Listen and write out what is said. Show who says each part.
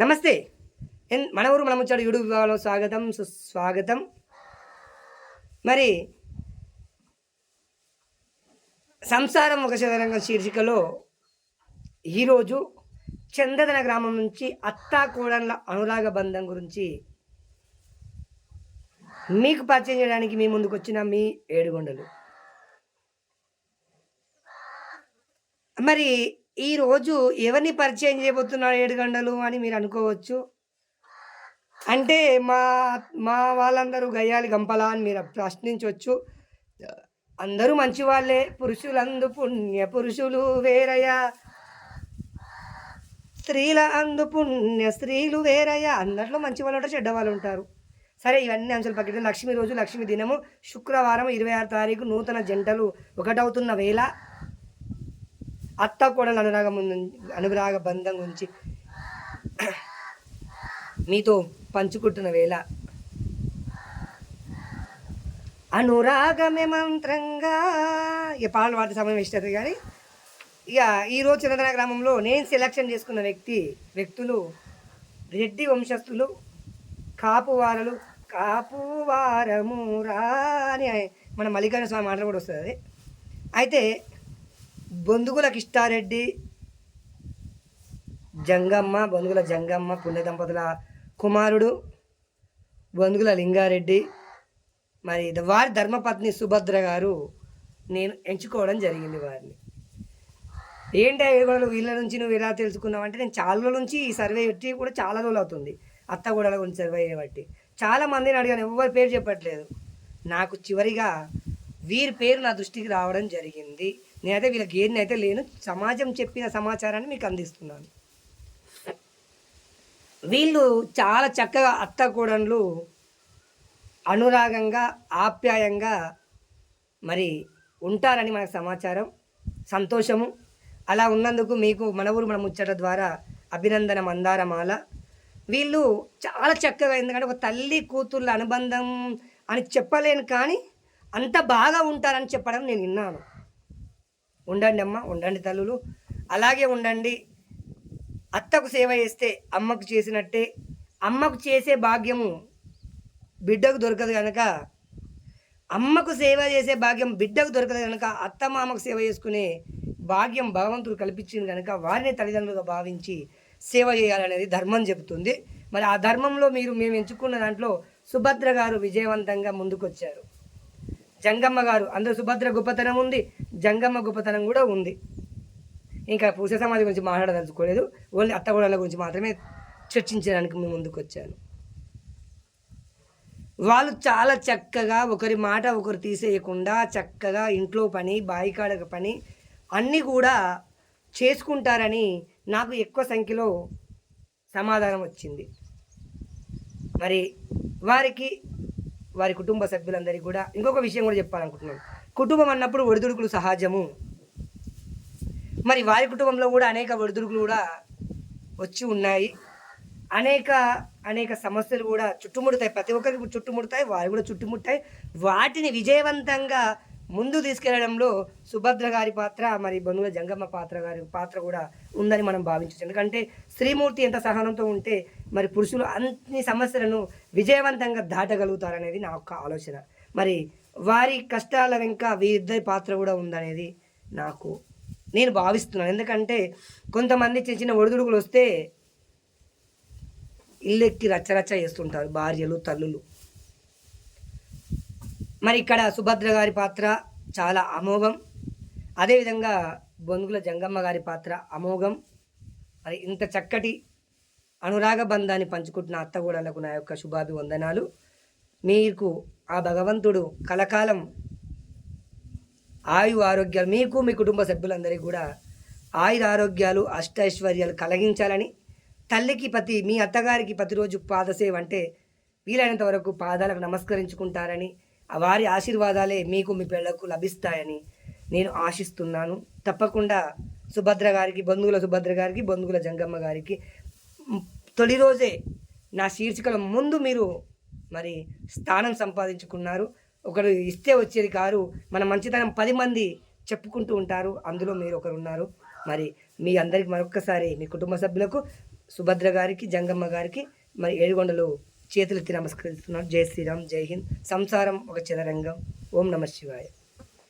Speaker 1: నమస్తే. మన ఊరు మన ముచ్చట యూట్యూబ్ విభాగంలో స్వాగతం, సుస్వాగతం. మరి సంసారం ఒక చదరంగం శీర్షికలో ఈరోజు చందదన గ్రామం నుంచి అత్తా కోడళ్ళ అనురాగ బంధం గురించి మీకు పరిచయం చేయడానికి మీ ముందుకు వచ్చిన మీ ఏడుగొండలు. మరి ఈరోజు ఎవరిని పరిచయం చేయబోతున్నాడు ఏడుగొండలు అని మీరు అనుకోవచ్చు. అంటే మా మా వాళ్ళందరూ గయ్యాలి గంపలా అని మీరు ప్రశ్నించవచ్చు. అందరూ మంచి వాళ్ళే, పురుషులందు పుణ్య పురుషులు వేరయ్య, స్త్రీల అందు పుణ్య స్త్రీలు వేరయ్య. అందరిలో మంచి వాళ్ళు ఉంటారు, చెడ్డ వాళ్ళు ఉంటారు. సరే, ఇవన్నీ అంశాలు పక్కన లక్ష్మి రోజు, లక్ష్మి దినము, శుక్రవారం 26 తారీఖు, నూతన జంటలు ఒకటవుతున్న వేళ అత్త కోడల అనురాగ బంధం గురించి మీతో పంచుకుంటున్న వేళ అనురాగమే మంత్రంగా ఇక పాటలు పాడే సమయం ఇస్తుంది. కానీ ఇక ఈరోజు చందన గ్రామంలో నేను సెలక్షన్ చేసుకున్న వ్యక్తులు రెడ్డి వంశస్థులు, కాపువారలు. కాపువారము రా అని మన మల్లికార్జున స్వామి మాటలు కూడా వస్తుంది. అయితే బొందుగుల కిష్టారెడ్డి జంగమ్మ, బొందుగుల జంగమ్మ పుణ్య దంపతుల కుమారుడు బొందుగుల లింగారెడ్డి, మరి వారి ధర్మపత్ని సుభద్ర గారు నేను ఎంచుకోవడం జరిగింది. వారిని ఏంటి ఏడుగొడలు వీళ్ళ నుంచి నువ్వు ఎలా తెలుసుకున్నావు అంటే, నేను చాలా రోజుల నుంచి ఈ సర్వే పెట్టి కూడా చాలా రోజులు అవుతుంది. అత్తగూడల గురించి సర్వే చేయబట్టి చాలా మందిని అడిగాను, ఎవరి పేరు చెప్పట్లేదు. నాకు చివరిగా వీరి పేరు నా దృష్టికి రావడం జరిగింది. నేనైతే వీళ్ళకి ఏదైతే లేను, సమాజం చెప్పిన సమాచారాన్ని మీకు అందిస్తున్నాను. వీళ్ళు చాలా చక్కగా అత్త కోడళ్ళు అనురాగంగా ఆప్యాయంగా మరి ఉంటారని మనకు సమాచారం. సంతోషము. అలా ఉన్నందుకు మీకు మన ఊరు మన ముచ్చట ద్వారా అభినందన మందారమాల. వీళ్ళు చాలా చక్కగా, ఎందుకంటే ఒక తల్లి కూతుర్ల అనుబంధం అని చెప్పలేను, కానీ అంత బాగా ఉంటారని చెప్పడం నేను విన్నాను. ఉండండి అమ్మ, ఉండండి తల్లులు, అలాగే ఉండండి. అత్తకు సేవ చేస్తే అమ్మకు చేసినట్టే. అమ్మకు చేసే భాగ్యము బిడ్డకు దొరకదు కనుక, అమ్మకు సేవ చేసే భాగ్యం బిడ్డకు దొరకదు కనుక, అత్త మామకు సేవ చేసుకునే భాగ్యం భగవంతుడు కల్పించింది కనుక వారిని తల్లిదండ్రులుగా భావించి సేవ చేయాలనేది ధర్మం చెబుతుంది. మరి ఆ ధర్మంలో మేము ఎంచుకున్న దాంట్లో సుభద్ర గారు విజయవంతంగా ముందుకొచ్చారు. జంగమ్మ గారు, అందరూ సుభద్ర గొప్పతనం ఉంది, జంగమ్మ గొప్పతనం కూడా ఉంది. ఇంకా పురుష సమాజం గురించి మాట్లాడదలుచుకోలేదు, ఓన్లీ అత్తగోడల గురించి మాత్రమే చర్చించడానికి మేము ముందుకు వచ్చాను. వాళ్ళు చాలా చక్కగా ఒకరి మాట ఒకరు తీసేయకుండా చక్కగా ఇంట్లో పని, బాయికాడక పని అన్నీ కూడా చేసుకుంటారని నాకు ఎక్కువ సంఖ్యలో సమాధానం వచ్చింది. మరి వారి కుటుంబ సభ్యులందరికీ కూడా ఇంకొక విషయం కూడా చెప్పాలనుకుంటున్నాను. కుటుంబం అన్నప్పుడు ఒడిదుడుకులు సహజము. మరి వారి కుటుంబంలో కూడా అనేక ఒడిదుడుకులు కూడా వచ్చి ఉన్నాయి. అనేక సమస్యలు కూడా చుట్టుముడతాయి, ప్రతి ఒక్కరికి చుట్టుముడతాయి, వారు కూడా చుట్టుముట్టాయి. వాటిని విజయవంతంగా ముందు తీసుకెళ్లడంలో సుభద్ర గారి పాత్ర, మరి బొందుల జంగమ్మ పాత్ర కూడా ఉందని మనం భావించవచ్చు. ఎందుకంటే స్త్రీమూర్తి ఎంత సహనంతో ఉంటే మరి పురుషులు అన్ని సమస్యలను విజయవంతంగా దాటగలుగుతారనేది నా యొక్క ఆలోచన. మరి వారి కష్టాల వెనుక వీరిద్దరి పాత్ర కూడా ఉందనేది నేను భావిస్తున్నాను. ఎందుకంటే కొంతమంది చిన్న చిన్న ఒడిదుడుకులు వస్తే ఇల్లెక్కి రచ్చరచ్చ చేస్తుంటారు భార్యలు, తల్లులు. మరి ఇక్కడ సుభద్ర గారి పాత్ర చాలా అమోఘం. అదేవిధంగా బొందుగుల జంగమ్మ గారి పాత్ర అమోఘం. మరి ఇంత చక్కటి అనురాగ బంధాన్ని పంచుకుంటున్న అత్తగూడలకు నా యొక్క శుభాభివందనాలు. మీకు ఆ భగవంతుడు కలకాలం ఆరోగ్యాలు, మీకు మీ కుటుంబ సభ్యులందరికీ కూడా ఆరోగ్యాలు అష్టైశ్వర్యాలు కలిగించాలని, తల్లికి మీ అత్తగారికి ప్రతిరోజు పాదసేవ అంటే వీలైనంత వరకు పాదాలకు నమస్కరించుకుంటారని, వారి ఆశీర్వాదాలే మీకు మీ పిల్లలకు లభిస్తాయని నేను ఆశిస్తున్నాను. తప్పకుండా బొందుగుల సుభద్ర గారికి, బొందుగుల జంగమ్మ గారికి తొలి రోజే నా శీర్షికల ముందు మీరు మరి స్థానం సంపాదించుకున్నారు. ఒకరు ఇస్తే వచ్చేది కారు, మన మంచితనం 10 మంది చెప్పుకుంటూ ఉంటారు, అందులో మీరు ఒకరు ఉన్నారు. మరి మీ అందరికి మరొక్కసారి మీ కుటుంబ సభ్యులకు సుభద్ర గారికి, జంగమ్మ గారికి మరి ఏడుగొండలు చేతులెత్తి నమస్కరిస్తున్నారు. జై శ్రీరామ్, జై హింద్. సంసారం ఒక చదరంగం. ఓం నమ శివాయ.